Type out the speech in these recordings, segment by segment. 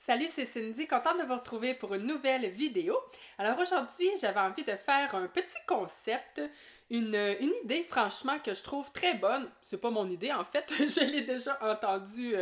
Salut, c'est Cindy, contente de vous retrouver pour une nouvelle vidéo. Alors aujourd'hui, j'avais envie de faire un petit concept, une idée franchement que je trouve très bonne. C'est pas mon idée en fait, je l'ai déjà entendue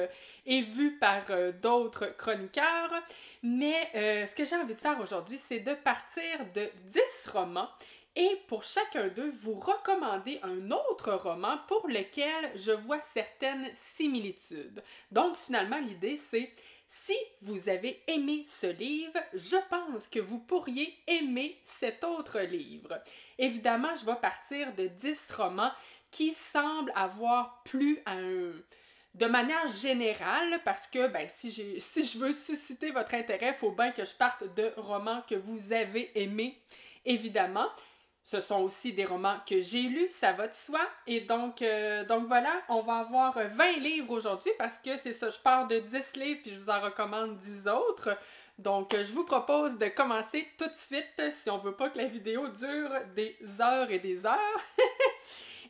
et vue par d'autres chroniqueurs. Mais ce que j'ai envie de faire aujourd'hui, c'est de partir de 10 romans et pour chacun d'eux, vous recommander un autre roman pour lequel je vois certaines similitudes. Donc finalement, l'idée c'est si vous avez aimé ce livre, je pense que vous pourriez aimer cet autre livre. Évidemment, je vais partir de 10 romans qui semblent avoir plu à de manière générale, parce que si je veux susciter votre intérêt, il faut bien que je parte de romans que vous avez aimés, évidemment. Ce sont aussi des romans que j'ai lus, ça va de soi. Et donc voilà, on va avoir 20 livres aujourd'hui parce que c'est ça, je pars de 10 livres puis je vous en recommande 10 autres. Donc je vous propose de commencer tout de suite si on veut pas que la vidéo dure des heures et des heures.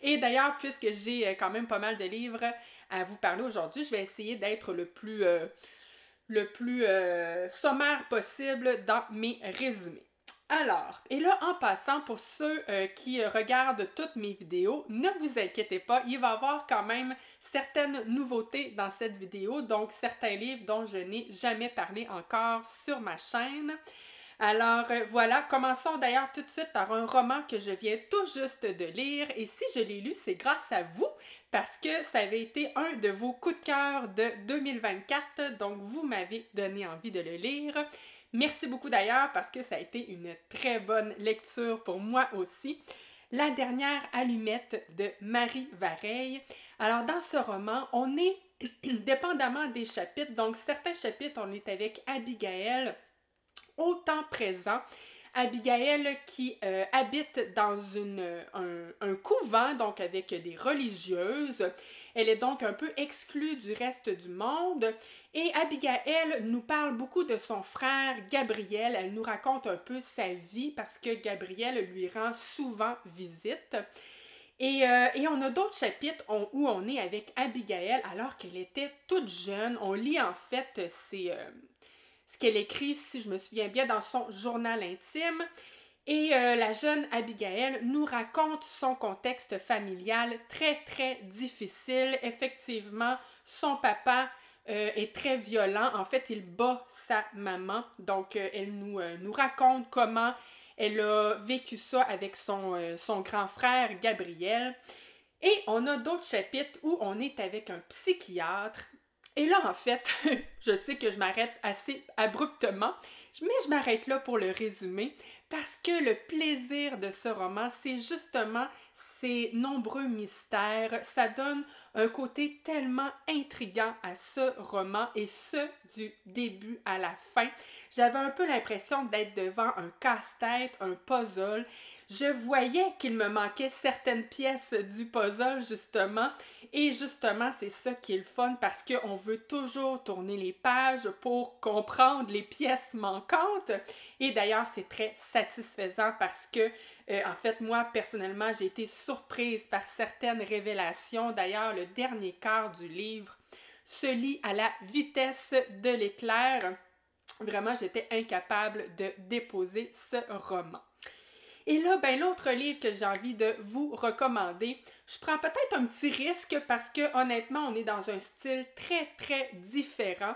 Et d'ailleurs, puisque j'ai quand même pas mal de livres à vous parler aujourd'hui, je vais essayer d'être le plus sommaire possible dans mes résumés. Alors, et là, en passant, pour ceux qui regardent toutes mes vidéos, ne vous inquiétez pas, il va y avoir quand même certaines nouveautés dans cette vidéo, donc certains livres dont je n'ai jamais parlé encore sur ma chaîne. Alors voilà, commençons d'ailleurs tout de suite par un roman que je viens tout juste de lire, et si je l'ai lu, c'est grâce à vous, parce que ça avait été un de vos coups de cœur de 2024, donc vous m'avez donné envie de le lire. Merci beaucoup d'ailleurs parce que ça a été une très bonne lecture pour moi aussi. La dernière allumette de Marie Vareille. Alors dans ce roman, on est dépendamment des chapitres, donc certains chapitres on est avec Abigail au temps présent. Abigail qui habite dans un couvent, donc avec des religieuses. Elle est donc un peu exclue du reste du monde. Et Abigail nous parle beaucoup de son frère Gabriel. Elle nous raconte un peu sa vie parce que Gabriel lui rend souvent visite. Et on a d'autres chapitres où on est avec Abigail alors qu'elle était toute jeune. On lit en fait ce qu'elle écrit, si je me souviens bien, dans son journal intime. Et la jeune Abigail nous raconte son contexte familial très, très difficile. Effectivement, son papa est très violent. En fait, il bat sa maman. Donc, elle nous raconte comment elle a vécu ça avec son grand frère Gabriel. Et on a d'autres chapitres où on est avec un psychiatre. Et là, en fait, je sais que je m'arrête assez abruptement, mais je m'arrête là pour le résumer parce que le plaisir de ce roman, c'est justement ces nombreux mystères. Ça donne un côté tellement intriguant à ce roman et ce, du début à la fin. J'avais un peu l'impression d'être devant un casse-tête, un puzzle. Je voyais qu'il me manquait certaines pièces du puzzle, justement. Et justement, c'est ça qui est le fun parce qu'on veut toujours tourner les pages pour comprendre les pièces manquantes. Et d'ailleurs, c'est très satisfaisant parce que, en fait, moi, personnellement, j'ai été surprise par certaines révélations. D'ailleurs, le dernier quart du livre se lit à la vitesse de l'éclair. Vraiment, j'étais incapable de déposer ce roman. Et là, l'autre livre que j'ai envie de vous recommander, je prends peut-être un petit risque parce que honnêtement, on est dans un style très, très différent.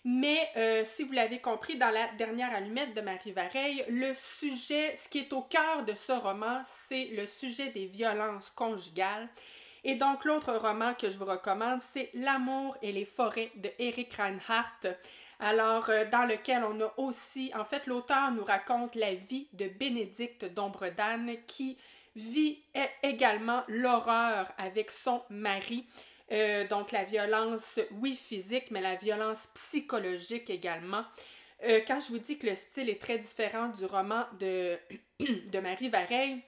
Mais si vous l'avez compris, dans la dernière allumette de Marie Vareille, le sujet, ce qui est au cœur de ce roman, c'est le sujet des violences conjugales. Et donc, l'autre roman que je vous recommande, c'est L'amour et les forêts de Eric Reinhardt. Alors, dans lequel on a aussi, en fait, l'auteur nous raconte la vie de Bénédicte d'Ombredane qui vit également l'horreur avec son mari. Donc, la violence, oui, physique, mais la violence psychologique également. Quand je vous dis que le style est très différent du roman de Marie Vareille,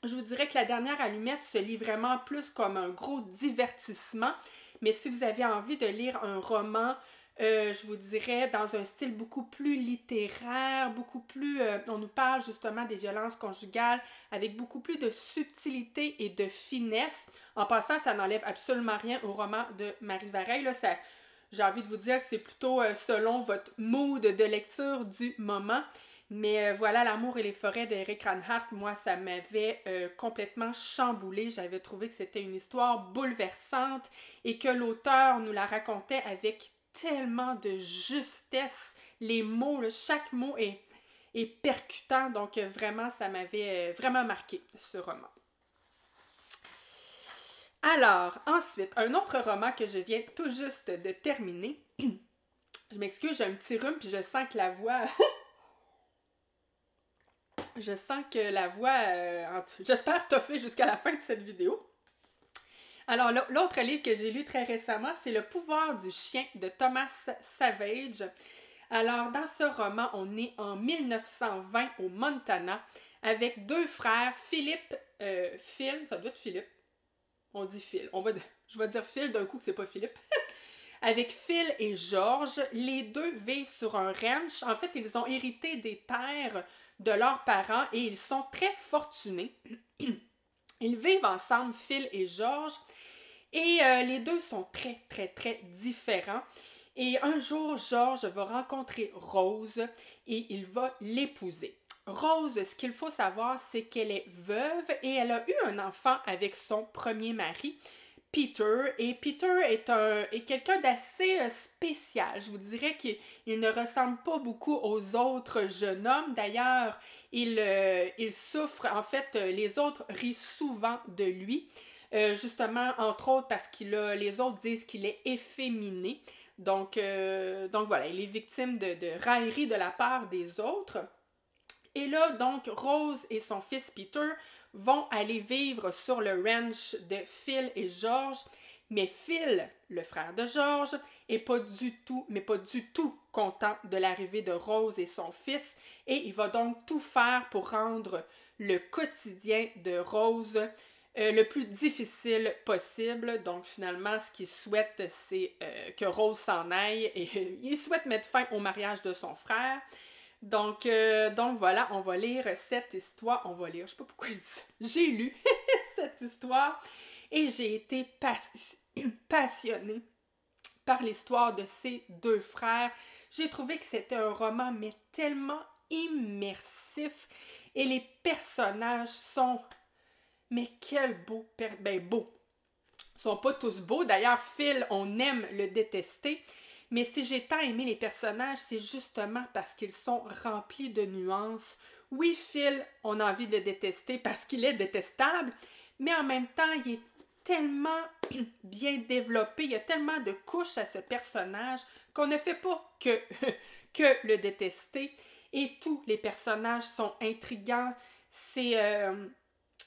je vous dirais que La dernière allumette se lit vraiment plus comme un gros divertissement. Mais si vous avez envie de lire un roman, je vous dirais, dans un style beaucoup plus littéraire, beaucoup plus... on nous parle justement des violences conjugales avec beaucoup plus de subtilité et de finesse. En passant, ça n'enlève absolument rien au roman de Marie Vareille. Là, j'ai envie de vous dire que c'est plutôt selon votre mood de lecture du moment. Mais voilà, L'amour et les forêts d'Eric Ranhart, moi, ça m'avait complètement chamboulé. J'avais trouvé que c'était une histoire bouleversante et que l'auteur nous la racontait avec tellement de justesse. Les mots, là, chaque mot est percutant. Donc, vraiment, ça m'avait vraiment marqué, ce roman. Alors, ensuite, un autre roman que je viens tout juste de terminer. Je m'excuse, j'ai un petit rhume, puis je sens que la voix... Je sens que la voix... j'espère toffer jusqu'à la fin de cette vidéo. Alors, l'autre livre que j'ai lu très récemment, c'est Le pouvoir du chien de Thomas Savage. Alors, dans ce roman, on est en 1920 au Montana avec deux frères, Philippe, Phil, ça doit être Philippe. On dit Phil. Je vais dire Phil d'un coup que c'est pas Philippe. Avec Phil et George, les deux vivent sur un ranch. En fait, ils ont hérité des terres de leurs parents et ils sont très fortunés. Ils vivent ensemble, Phil et George, et les deux sont très, très, très différents. Et un jour, George va rencontrer Rose et il va l'épouser. Rose, ce qu'il faut savoir, c'est qu'elle est veuve et elle a eu un enfant avec son premier mari, Peter. Et Peter est quelqu'un d'assez spécial. Je vous dirais qu'il ne ressemble pas beaucoup aux autres jeunes hommes. D'ailleurs, il souffre, en fait, les autres rient souvent de lui. Justement, entre autres, parce les autres disent qu'il est efféminé. Donc voilà, il est victime de railleries de la part des autres. Et là, donc, Rose et son fils Peter vont aller vivre sur le ranch de Phil et George. Mais Phil, le frère de George, est pas du tout content de l'arrivée de Rose et son fils. Et il va donc tout faire pour rendre le quotidien de Rose le plus difficile possible. Donc finalement, ce qu'il souhaite, c'est que Rose s'en aille et il souhaite mettre fin au mariage de son frère. Donc voilà, on va lire cette histoire. Je sais pas pourquoi je dis ça. J'ai lu cette histoire et j'ai été passionnée par l'histoire de ces deux frères. J'ai trouvé que c'était un roman, mais tellement immersif. Et les personnages sont... Mais quel beau... beau. Ils sont pas tous beaux. D'ailleurs, Phil, on aime le détester. Mais si j'ai tant aimé les personnages, c'est justement parce qu'ils sont remplis de nuances. Oui, Phil, on a envie de le détester parce qu'il est détestable, mais en même temps, il est tellement bien développé, il y a tellement de couches à ce personnage qu'on ne fait pas que le détester. Et tous les personnages sont intrigants.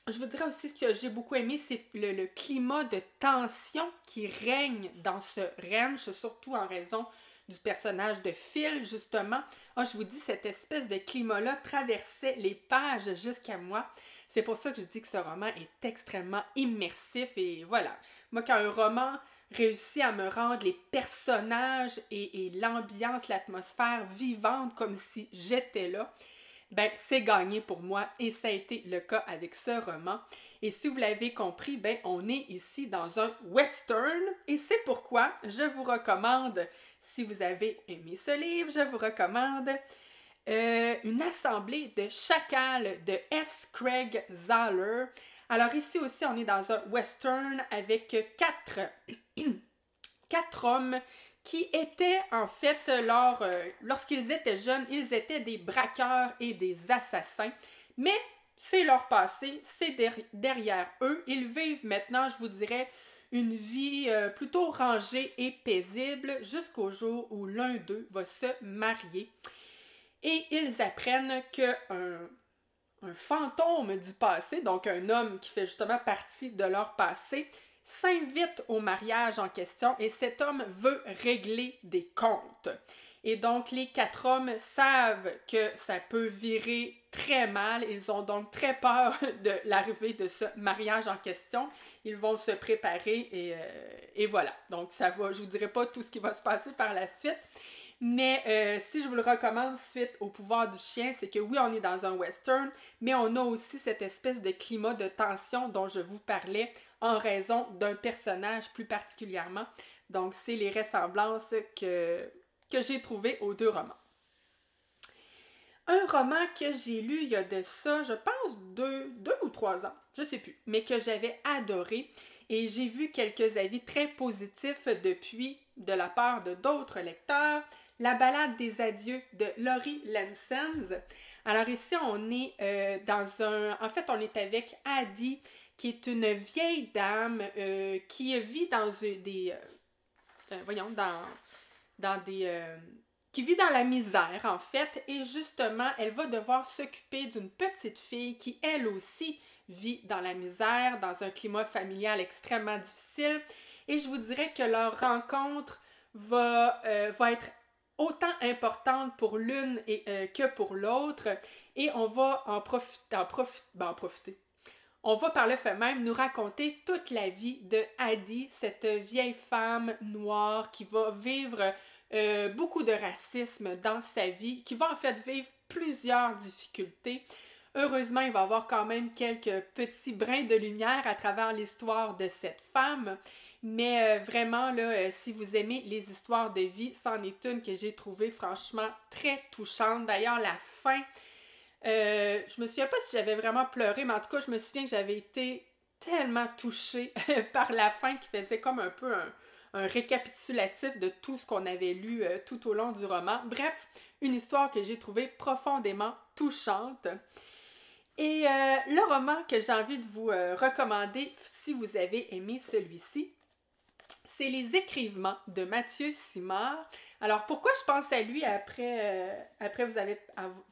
Je vous dirais aussi ce que j'ai beaucoup aimé, c'est le climat de tension qui règne dans ce ranch, surtout en raison du personnage de Phil, justement. Je vous dis, cette espèce de climat-là traversait les pages jusqu'à moi. C'est pour ça que je dis que ce roman est extrêmement immersif et voilà. Moi, quand un roman réussit à me rendre les personnages et l'ambiance, l'atmosphère vivante comme si j'étais là, ben c'est gagné pour moi et ça a été le cas avec ce roman. Et si vous l'avez compris, ben on est ici dans un western et c'est pourquoi je vous recommande, si vous avez aimé ce livre, je vous recommande Une assemblée de chacals de S. Craig Zahler. Alors ici aussi, on est dans un western avec quatre hommes qui étaient en fait, lorsqu'ils étaient jeunes, ils étaient des braqueurs et des assassins. Mais c'est leur passé, c'est derrière eux. Ils vivent maintenant, je vous dirais, une vie plutôt rangée et paisible jusqu'au jour où l'un d'eux va se marier. Et ils apprennent qu'un fantôme du passé, donc un homme qui fait justement partie de leur passé, s'invite au mariage en question et cet homme veut régler des comptes. Et donc, les quatre hommes savent que ça peut virer très mal. Ils ont donc très peur de l'arrivée de ce mariage en question. Ils vont se préparer et voilà. Donc, ça va, je vous dirai pas tout ce qui va se passer par la suite. Mais si je vous le recommande suite au pouvoir du chien, c'est que oui, on est dans un western, mais on a aussi cette espèce de climat de tension dont je vous parlais en raison d'un personnage plus particulièrement. Donc, c'est les ressemblances que j'ai trouvées aux deux romans. Un roman que j'ai lu il y a de ça, je pense, deux ou 3 ans, je sais plus, mais que j'avais adoré. Et j'ai vu quelques avis très positifs depuis de la part de d'autres lecteurs. La balade des adieux de Laurie Lansens. Alors ici, on est En fait, on est avec Addie, qui est une vieille dame qui vit dans qui vit dans la misère, en fait, et justement, elle va devoir s'occuper d'une petite fille qui, elle aussi, vit dans la misère, dans un climat familial extrêmement difficile, et je vous dirais que leur rencontre va être autant importante pour l'une que pour l'autre, et on va en profiter. On va par le fait même nous raconter toute la vie de Addie, cette vieille femme noire qui va vivre beaucoup de racisme dans sa vie, qui va en fait vivre plusieurs difficultés. Heureusement, il va y avoir quand même quelques petits brins de lumière à travers l'histoire de cette femme. Mais vraiment, là, si vous aimez les histoires de vie, c'en est une que j'ai trouvée franchement très touchante. D'ailleurs, la fin, je me souviens pas si j'avais vraiment pleuré, mais en tout cas, je me souviens que j'avais été tellement touchée par la fin qui faisait comme un peu un récapitulatif de tout ce qu'on avait lu tout au long du roman. Bref, une histoire que j'ai trouvée profondément touchante. Et le roman que j'ai envie de vous recommander, si vous avez aimé celui-ci, c'est Les Écrivements de Mathieu Simard. Alors, pourquoi je pense à lui après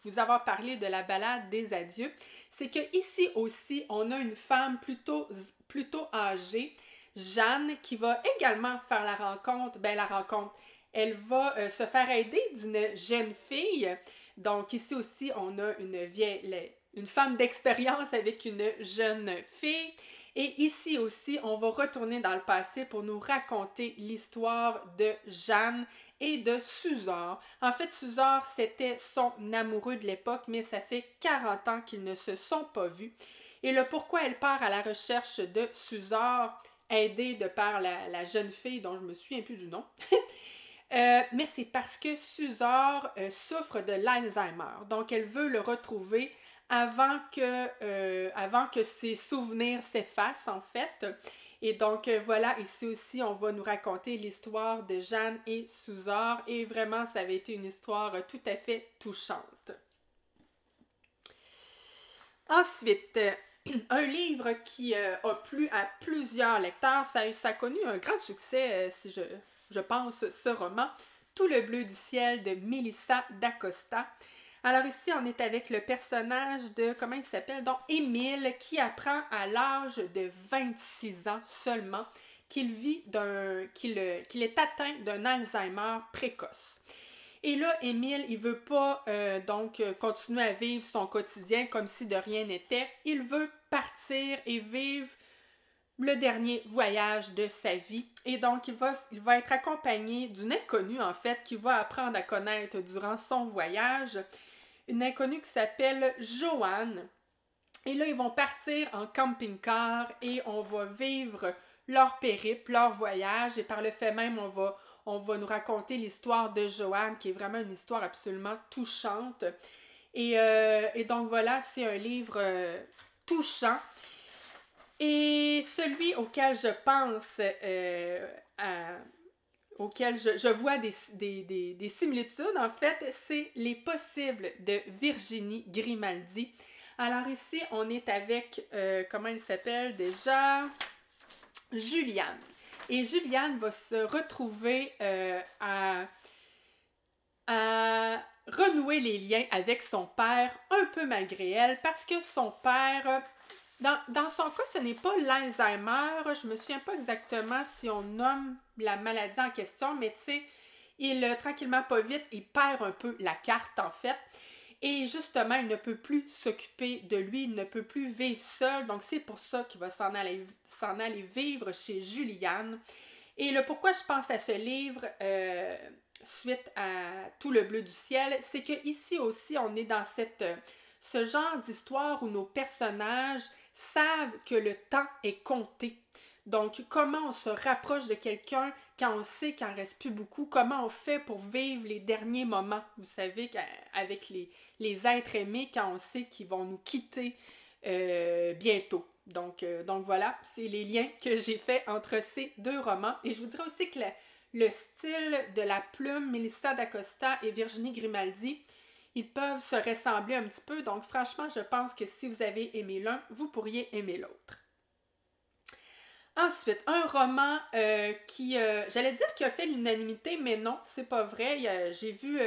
vous avoir parlé de la balade des adieux? C'est que ici aussi, on a une femme plutôt âgée, Jeanne, qui va également faire la rencontre. Elle va se faire aider d'une jeune fille. Donc, ici aussi, on a une femme d'expérience avec une jeune fille. Et ici aussi, on va retourner dans le passé pour nous raconter l'histoire de Jeanne et de Suzor. En fait, Suzor, c'était son amoureux de l'époque, mais ça fait 40 ans qu'ils ne se sont pas vus. Et le pourquoi elle part à la recherche de Suzor, aidée de par la jeune fille dont je me souviens plus du nom. Mais c'est parce que Suzor souffre de l'Alzheimer. Donc, elle veut le retrouver avant que ses souvenirs s'effacent, en fait. Et donc, voilà, ici aussi, on va nous raconter l'histoire de Jeanne et Suzor. Et vraiment, ça avait été une histoire tout à fait touchante. Ensuite, un livre qui a plu à plusieurs lecteurs. Ça a connu un grand succès, si je pense, ce roman. Tout le bleu du ciel de Mélissa d'Acosta. Alors ici, on est avec le personnage de, comment il s'appelle? Donc, Émile, qui apprend à l'âge de 26 ans seulement qu'il est atteint d'un Alzheimer précoce. Et là, Émile, il veut pas continuer à vivre son quotidien comme si de rien n'était. Il veut partir et vivre le dernier voyage de sa vie. Et donc, il va être accompagné d'une inconnue, en fait, qu'il va apprendre à connaître durant son voyage. Une inconnue qui s'appelle Joanne. Et là, ils vont partir en camping-car et on va vivre leur périple, leur voyage. Et par le fait même, on va nous raconter l'histoire de Joanne, qui est vraiment une histoire absolument touchante. Et donc voilà, c'est un livre touchant. Et celui auquel je pense, auquel je vois des similitudes, en fait, c'est Les Possibles de Virginie Grimaldi. Alors ici, on est avec, comment elle s'appelle déjà? Juliane. Et Juliane va se retrouver à renouer les liens avec son père, un peu malgré elle, parce que son père... Dans son cas, ce n'est pas l'Alzheimer. Je me souviens pas exactement si on nomme la maladie en question, mais tu sais, tranquillement, pas vite, il perd un peu la carte, en fait. Et justement, il ne peut plus s'occuper de lui, il ne peut plus vivre seul. Donc, c'est pour ça qu'il va s'en aller vivre chez Juliane. Et le pourquoi je pense à ce livre, suite à Tout le bleu du ciel, c'est que ici aussi, on est dans ce genre d'histoire où nos personnages savent que le temps est compté. Donc, comment on se rapproche de quelqu'un quand on sait qu'il n'en reste plus beaucoup? Comment on fait pour vivre les derniers moments, vous savez, avec les êtres aimés quand on sait qu'ils vont nous quitter bientôt? Donc voilà, c'est les liens que j'ai faits entre ces deux romans. Et je vous dirais aussi que le style de la plume, Melissa d'Acosta et Virginie Grimaldi, ils peuvent se ressembler un petit peu. Donc franchement, je pense que si vous avez aimé l'un, vous pourriez aimer l'autre. Ensuite, un roman j'allais dire qui a fait l'unanimité, mais non, c'est pas vrai. J'ai vu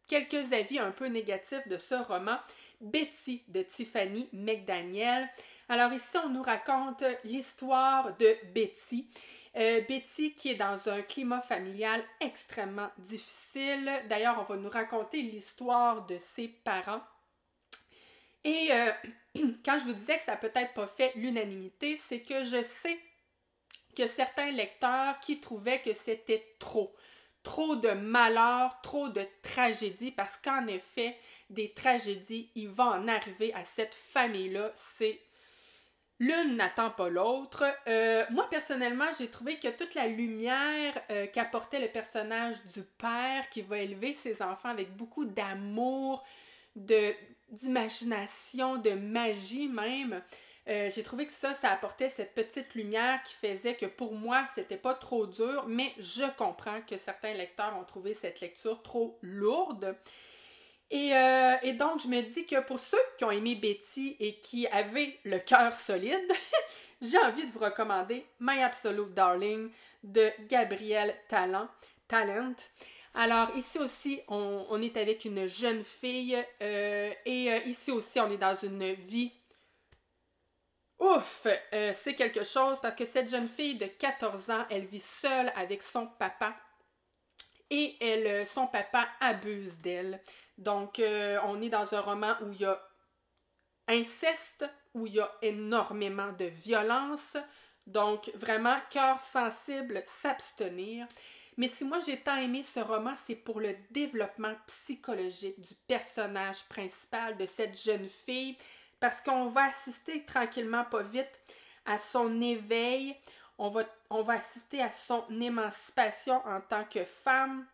quelques avis un peu négatifs de ce roman, Betty de Tiffany McDaniel. Alors ici, on nous raconte l'histoire de Betty. Betty qui est dans un climat familial extrêmement difficile. D'ailleurs, on va nous raconter l'histoire de ses parents. Et quand je vous disais que ça n'a peut-être pas fait l'unanimité, c'est que je sais que certains lecteurs qui trouvaient que c'était trop de malheur, trop de tragédie, parce qu'en effet, des tragédies, il va en arriver à cette famille-là. L'une n'attend pas l'autre. Moi, personnellement, j'ai trouvé que toute la lumière qu'apportait le personnage du père qui va élever ses enfants avec beaucoup d'amour, d'imagination, de magie même, j'ai trouvé que ça apportait cette petite lumière qui faisait que pour moi, c'était pas trop dur, mais je comprends que certains lecteurs ont trouvé cette lecture trop lourde. Et donc, je me dis que pour ceux qui ont aimé Betty et qui avaient le cœur solide, j'ai envie de vous recommander My Absolute Darling de Gabrielle Talent. Alors, ici aussi, on est avec une jeune fille et ici aussi, on est dans une vie. Ouf! C'est quelque chose parce que cette jeune fille de 14 ans, elle vit seule avec son papa et son papa abuse d'elle. Donc, on est dans un roman où il y a inceste, où il y a énormément de violence. Donc, vraiment, cœur sensible, s'abstenir. Mais si moi j'ai tant aimé ce roman, c'est pour le développement psychologique du personnage principal de cette jeune fille, parce qu'on va assister tranquillement, pas vite, à son éveil. On va assister à son émancipation en tant que femme.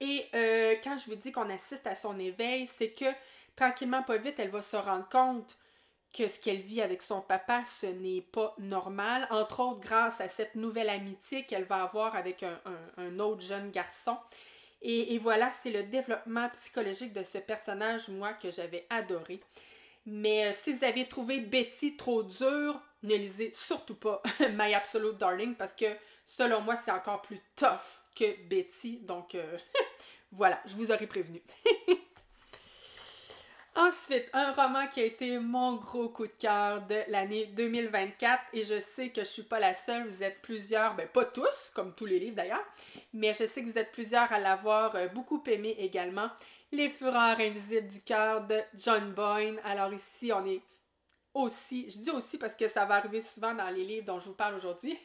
Et quand je vous dis qu'on assiste à son éveil, c'est que tranquillement, pas vite, elle va se rendre compte que ce qu'elle vit avec son papa, ce n'est pas normal. Entre autres, grâce à cette nouvelle amitié qu'elle va avoir avec un autre jeune garçon. Et voilà, c'est le développement psychologique de ce personnage, moi, que j'avais adoré. Mais si vous avez trouvé Betty trop dure, ne lisez surtout pas My Absolute Darling, parce que, selon moi, c'est encore plus tough que Betty. Donc, voilà, je vous aurais prévenu. Ensuite, un roman qui a été mon gros coup de cœur de l'année 2024, et je sais que je suis pas la seule, vous êtes plusieurs, ben pas tous, comme tous les livres d'ailleurs, mais je sais que vous êtes plusieurs à l'avoir beaucoup aimé également, Les Fureurs invisibles du cœur de John Boyne. Alors ici, on est aussi, je dis aussi parce que ça va arriver souvent dans les livres dont je vous parle aujourd'hui,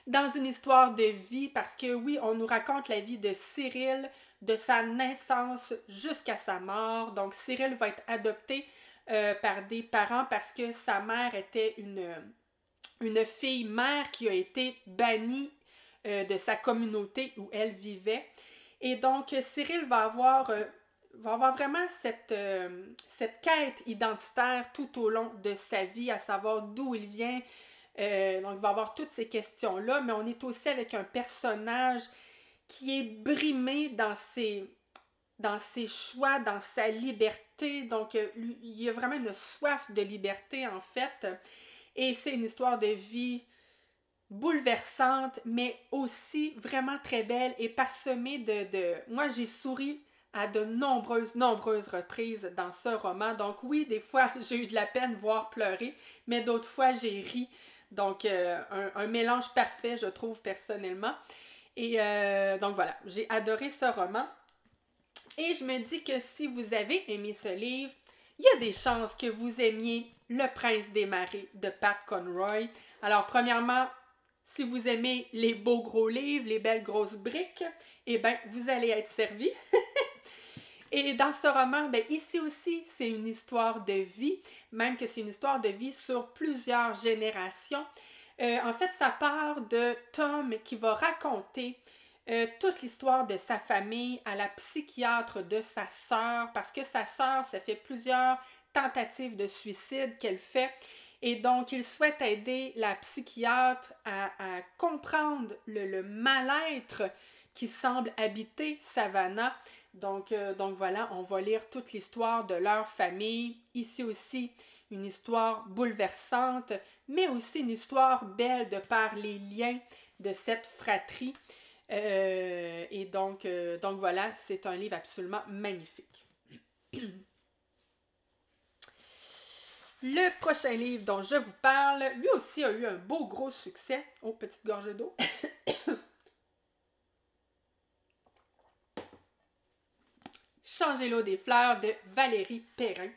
dans une histoire de vie, parce que oui, on nous raconte la vie de Cyril, de sa naissance jusqu'à sa mort. Donc, Cyril va être adopté par des parents parce que sa mère était une fille mère qui a été bannie de sa communauté où elle vivait. Et donc, Cyril va avoir vraiment cette quête identitaire tout au long de sa vie, à savoir d'où il vient. Donc, il va avoir toutes ces questions-là, mais on est aussi avec un personnage qui est brimé dans ses choix, dans sa liberté. Donc, il y a vraiment une soif de liberté, en fait. Et c'est une histoire de vie bouleversante, mais aussi vraiment très belle et parsemée de... Moi, j'ai souri à de nombreuses reprises dans ce roman. Donc oui, des fois, j'ai eu de la peine, voire pleurer, mais d'autres fois, j'ai ri. Donc, un mélange parfait, je trouve, personnellement. Et donc voilà, j'ai adoré ce roman. Et je me dis que si vous avez aimé ce livre, il y a des chances que vous aimiez Le Prince des Marées de Pat Conroy. Alors, premièrement, si vous aimez les beaux gros livres, les belles grosses briques, eh bien, vous allez être servi. Et dans ce roman, ben, ici aussi, c'est une histoire de vie, même que c'est une histoire de vie sur plusieurs générations. En fait, ça part de Tom qui va raconter toute l'histoire de sa famille à la psychiatre de sa sœur, parce que sa sœur, ça fait plusieurs tentatives de suicide qu'elle fait. Et donc, il souhaite aider la psychiatre à comprendre le mal-être qui semble habiter Savannah. Donc voilà, on va lire toute l'histoire de leur famille. Ici aussi, une histoire bouleversante, mais aussi une histoire belle de par les liens de cette fratrie. Et donc voilà, c'est un livre absolument magnifique. Le prochain livre dont je vous parle, lui aussi a eu un beau gros succès. Oh, petite gorgée d'eau. Changer l'eau des fleurs de Valérie Perrin.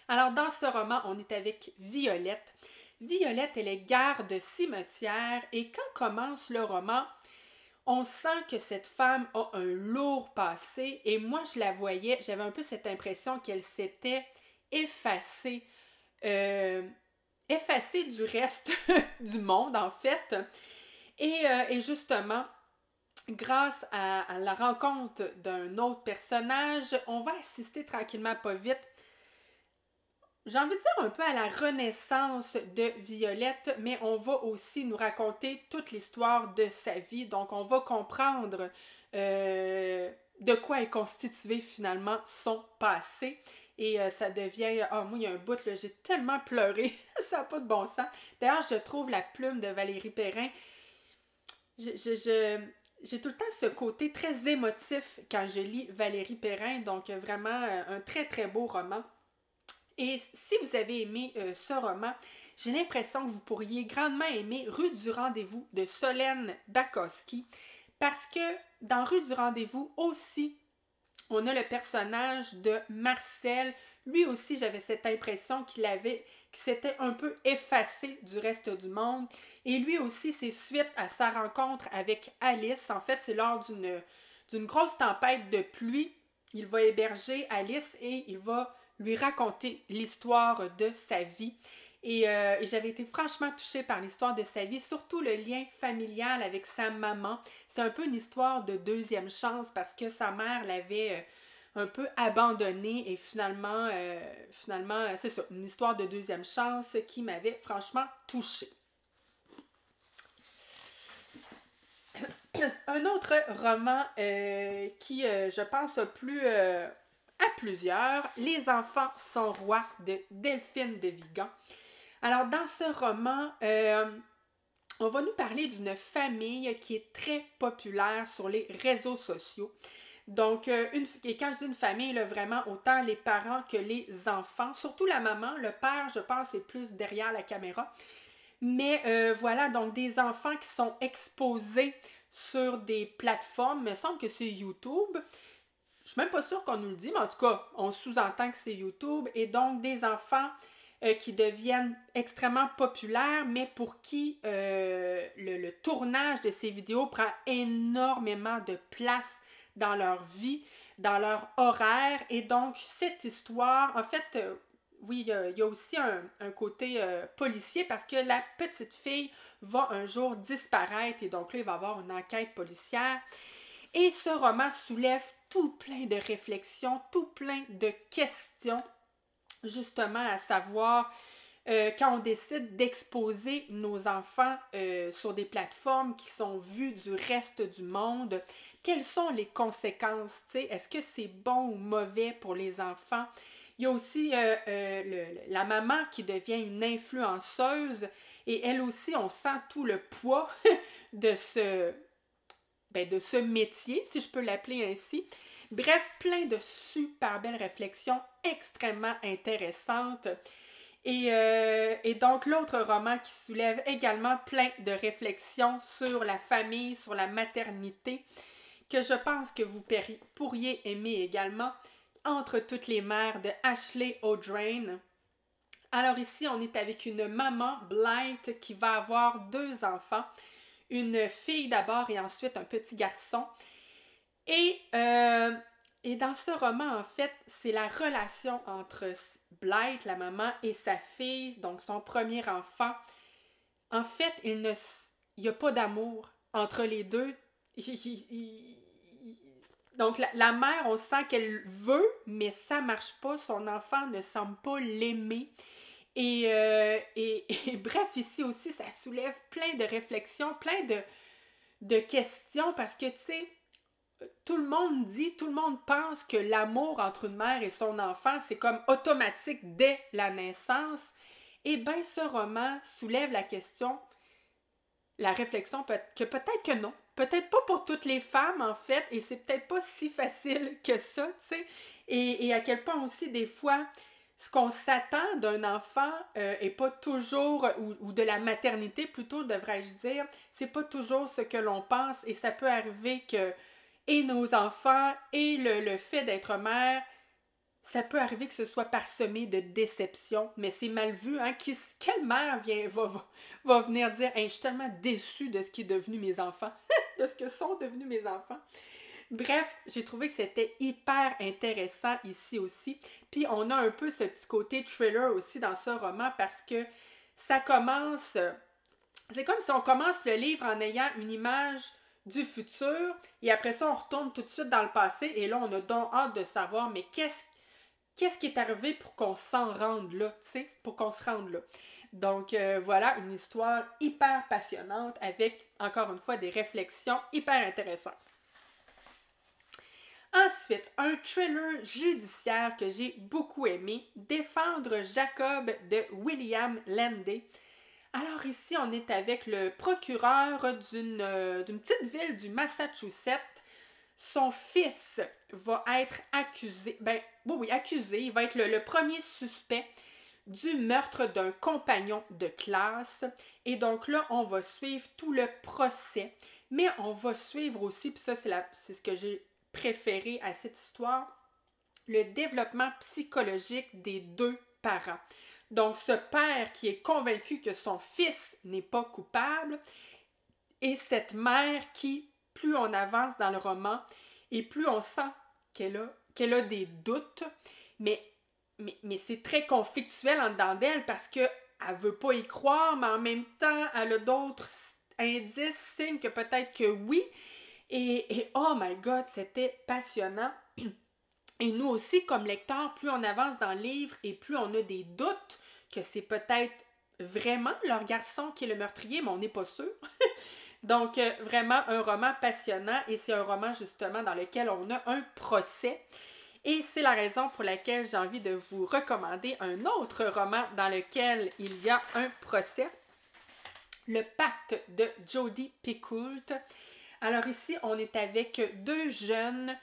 Alors, dans ce roman, on est avec Violette. Violette, elle est garde cimetière et quand commence le roman, on sent que cette femme a un lourd passé et moi, je la voyais, j'avais un peu cette impression qu'elle s'était effacée du reste du monde, en fait. Et justement, grâce à la rencontre d'un autre personnage, on va assister tranquillement, pas vite, j'ai envie de dire un peu à la renaissance de Violette, mais on va aussi nous raconter toute l'histoire de sa vie. Donc, on va comprendre de quoi est constitué finalement son passé. Et ça devient... Ah, moi, il y a un bout, là, j'ai tellement pleuré. Ça n'a pas de bon sens. D'ailleurs, je trouve la plume de Valérie Perrin... J'ai tout le temps ce côté très émotif quand je lis Valérie Perrin. Donc, vraiment, un très, très beau roman. Et si vous avez aimé ce roman, j'ai l'impression que vous pourriez grandement aimer Rue du Rendez-vous de Solène Bakowski, parce que dans Rue du Rendez-vous aussi, on a le personnage de Marcel. Lui aussi, j'avais cette impression qu'il s'était un peu effacé du reste du monde. Et lui aussi, c'est suite à sa rencontre avec Alice. En fait, c'est lors d'une grosse tempête de pluie. Il va héberger Alice et il va lui raconter l'histoire de sa vie. Et j'avais été franchement touchée par l'histoire de sa vie, surtout le lien familial avec sa maman. C'est un peu une histoire de deuxième chance parce que sa mère l'avait un peu abandonnée et finalement, c'est ça, une histoire de deuxième chance qui m'avait franchement touchée. Un autre roman qui, je pense, a plu à plusieurs, Les enfants sont rois de Delphine de Vigan. Alors, dans ce roman, on va nous parler d'une famille qui est très populaire sur les réseaux sociaux. Donc, et quand je dis une famille, là, vraiment autant les parents que les enfants, surtout la maman, le père, je pense, est plus derrière la caméra. Mais voilà, donc des enfants qui sont exposés sur des plateformes, il me semble que c'est YouTube. Je suis même pas sûre qu'on nous le dit, mais en tout cas, on sous-entend que c'est YouTube. Et donc, des enfants qui deviennent extrêmement populaires, mais pour qui le tournage de ces vidéos prend énormément de place dans leur vie, dans leur horaire. Et donc, cette histoire, en fait, oui, il y a aussi un côté policier parce que la petite fille va un jour disparaître et donc là, il va y avoir une enquête policière. Et ce roman soulève tout plein de réflexions, tout plein de questions, justement à savoir quand on décide d'exposer nos enfants sur des plateformes qui sont vues du reste du monde, quelles sont les conséquences, tu sais, est-ce que c'est bon ou mauvais pour les enfants? Il y a aussi la maman qui devient une influenceuse et elle aussi, on sent tout le poids de ce métier, si je peux l'appeler ainsi. Bref, plein de super belles réflexions extrêmement intéressantes. Et donc, l'autre roman qui soulève également plein de réflexions sur la famille, sur la maternité, que je pense que vous pourriez aimer également, Entre toutes les mères de Ashley O'Drain. Alors ici, on est avec une maman, Blythe, qui va avoir 2 enfants. Une fille d'abord et ensuite un petit garçon. Et dans ce roman, en fait, c'est la relation entre Blythe, la maman, et sa fille, donc son premier enfant. en fait, il n'y a pas d'amour entre les deux. Donc, la mère, on sent qu'elle veut, mais ça marche pas. Son enfant ne semble pas l'aimer. Et bref, ici aussi, ça soulève plein de réflexions, plein de questions, parce que, tu sais, tout le monde pense que l'amour entre une mère et son enfant, c'est comme automatique dès la naissance. Et bien, ce roman soulève la question, la réflexion que peut-être que non. Peut-être pas pour toutes les femmes, en fait, et c'est peut-être pas si facile que ça, tu sais. Et à quel point aussi, des fois, ce qu'on s'attend d'un enfant est pas toujours, ou de la maternité plutôt, devrais-je dire, c'est pas toujours ce que l'on pense, et ça peut arriver que, et nos enfants, et le fait d'être mère, ça peut arriver que ce soit parsemé de déception, mais c'est mal vu, hein? Quelle mère va venir dire hey, « je suis tellement déçue de ce qui est devenu mes enfants, de ce que sont devenus mes enfants. » Bref, j'ai trouvé que c'était hyper intéressant ici aussi. Puis on a un peu ce petit côté thriller aussi dans ce roman parce que ça commence... C'est comme si on commence le livre en ayant une image du futur et après ça, on retourne tout de suite dans le passé et là, on a donc hâte de savoir, mais qu'est-ce qui est arrivé pour qu'on s'en rende là, tu sais, pour qu'on se rende là. Donc voilà, une histoire hyper passionnante avec, encore une fois, des réflexions hyper intéressantes. Ensuite, un thriller judiciaire que j'ai beaucoup aimé, Défendre Jacob de William Landay. Alors ici, on est avec le procureur d'une petite ville du Massachusetts. Son fils va être accusé, accusé, il va être le premier suspect du meurtre d'un compagnon de classe. Et donc là, on va suivre tout le procès, mais on va suivre aussi, puis ça c'est ce que j'ai préféré à cette histoire, le développement psychologique des deux parents. Donc ce père qui est convaincu que son fils n'est pas coupable et cette mère qui, plus on avance dans le roman et plus on sent qu'elle a des doutes, mais c'est très conflictuel en dedans d'elle parce qu'elle ne veut pas y croire, mais en même temps, elle a d'autres indices, signes que peut-être que oui. Et oh my God, c'était passionnant. Et nous aussi, comme lecteurs, plus on avance dans le livre et plus on a des doutes que c'est peut-être vraiment leur garçon qui est le meurtrier, mais on n'est pas sûr. Donc, vraiment un roman passionnant et c'est un roman justement dans lequel on a un procès. Et c'est la raison pour laquelle j'ai envie de vous recommander un autre roman dans lequel il y a un procès. Le Pacte de Jodi Picoult. Alors ici, on est avec deux jeunes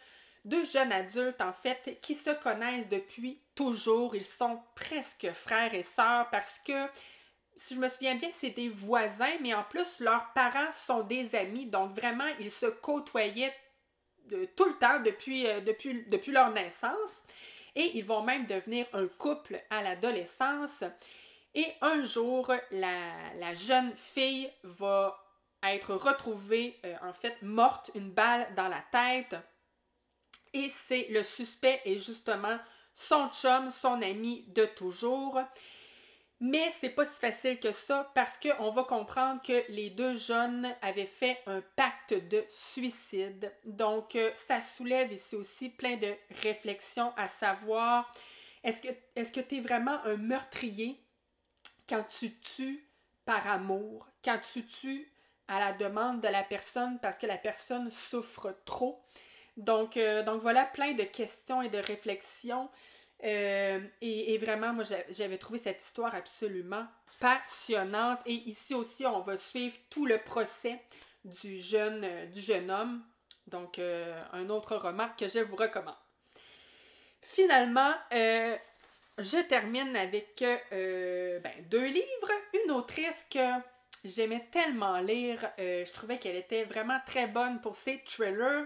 adultes en fait qui se connaissent depuis toujours. Ils sont presque frères et sœurs parce que, si je me souviens bien, c'est des voisins, mais en plus, leurs parents sont des amis. Donc vraiment, ils se côtoyaient tout le temps depuis leur naissance. Et ils vont même devenir un couple à l'adolescence. Et un jour, la jeune fille va être retrouvée, en fait, morte, une balle dans la tête. Et c'est le suspect est justement son chum, son ami de toujours. Mais c'est pas si facile que ça parce qu'on va comprendre que les deux jeunes avaient fait un pacte de suicide. Donc, ça soulève ici aussi plein de réflexions à savoir, est-ce que tu es vraiment un meurtrier quand tu tues par amour, quand tu tues à la demande de la personne parce que la personne souffre trop? Donc voilà, plein de questions et de réflexions. Et vraiment, moi, j'avais trouvé cette histoire absolument passionnante. Et ici aussi, on va suivre tout le procès du jeune homme. Donc, un autre roman que je vous recommande. Finalement, je termine avec deux livres. Une autrice que j'aimais tellement lire. Je trouvais qu'elle était vraiment très bonne pour ses thrillers.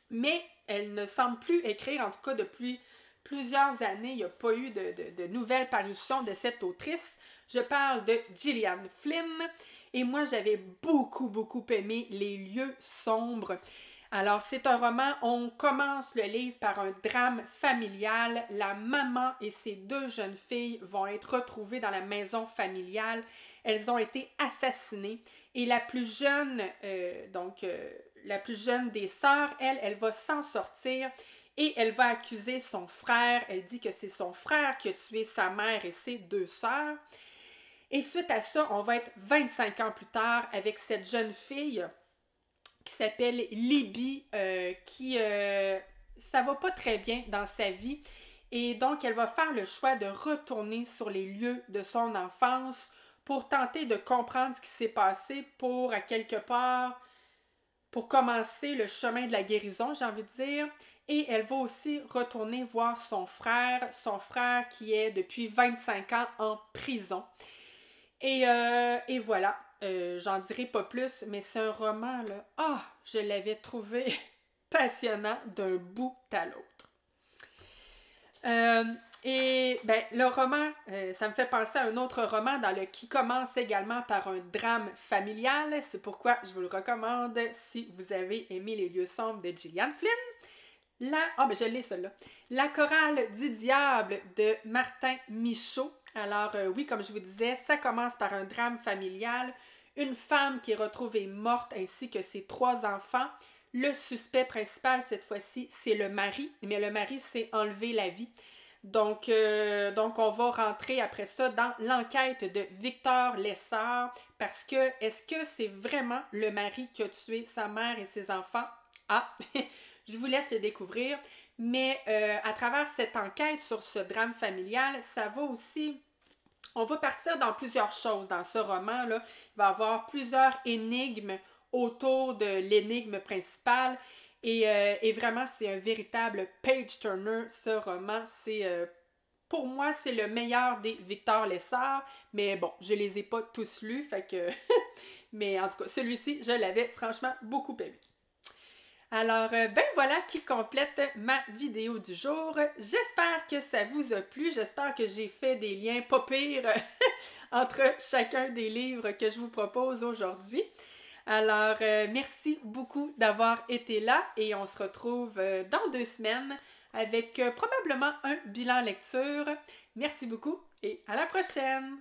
Mais elle ne semble plus écrire, en tout cas depuis plusieurs années, il n'y a pas eu de nouvelles parutions de cette autrice. Je parle de Gillian Flynn et moi j'avais beaucoup aimé Les lieux sombres. Alors, c'est un roman, on commence le livre par un drame familial. La maman et ses deux jeunes filles vont être retrouvées dans la maison familiale. Elles ont été assassinées et la plus jeune, la plus jeune des sœurs, elle va s'en sortir et elle va accuser son frère. Elle dit que c'est son frère qui a tué sa mère et ses deux sœurs. Et suite à ça, on va être 25 ans plus tard avec cette jeune fille qui s'appelle Libby, ça va pas très bien dans sa vie. Et donc, elle va faire le choix de retourner sur les lieux de son enfance pour tenter de comprendre ce qui s'est passé pour, à quelque part, pour commencer le chemin de la guérison, j'ai envie de dire. Et elle va aussi retourner voir son frère qui est depuis 25 ans en prison. Et voilà, j'en dirai pas plus, mais c'est un roman, là, je l'avais trouvé passionnant d'un bout à l'autre. Le roman, ça me fait penser à un autre roman qui commence également par un drame familial. C'est pourquoi je vous le recommande si vous avez aimé Les lieux sombres de Gillian Flynn. Je l'ai celle-là. La chorale du diable de Martin Michaud. Alors oui, comme je vous disais, ça commence par un drame familial. Une femme qui est retrouvée morte ainsi que ses 3 enfants. Le suspect principal cette fois-ci, c'est le mari, mais le mari s'est enlevé la vie. Donc on va rentrer après ça dans l'enquête de Victor Lessard parce que est-ce que c'est vraiment le mari qui a tué sa mère et ses enfants? Je vous laisse le découvrir. Mais à travers cette enquête sur ce drame familial, ça va aussi... On va partir dans plusieurs choses dans ce roman-là. Il va y avoir plusieurs énigmes autour de l'énigme principale. Et vraiment, c'est un véritable page-turner, ce roman. Pour moi, c'est le meilleur des Victor Lessard. Mais bon, je les ai pas tous lus, fait que... Mais en tout cas, celui-ci, je l'avais franchement beaucoup aimé. Alors, voilà qui complète ma vidéo du jour. J'espère que ça vous a plu. J'espère que j'ai fait des liens pas pires entre chacun des livres que je vous propose aujourd'hui. Alors, merci beaucoup d'avoir été là et on se retrouve dans 2 semaines avec probablement un bilan lecture. Merci beaucoup et à la prochaine!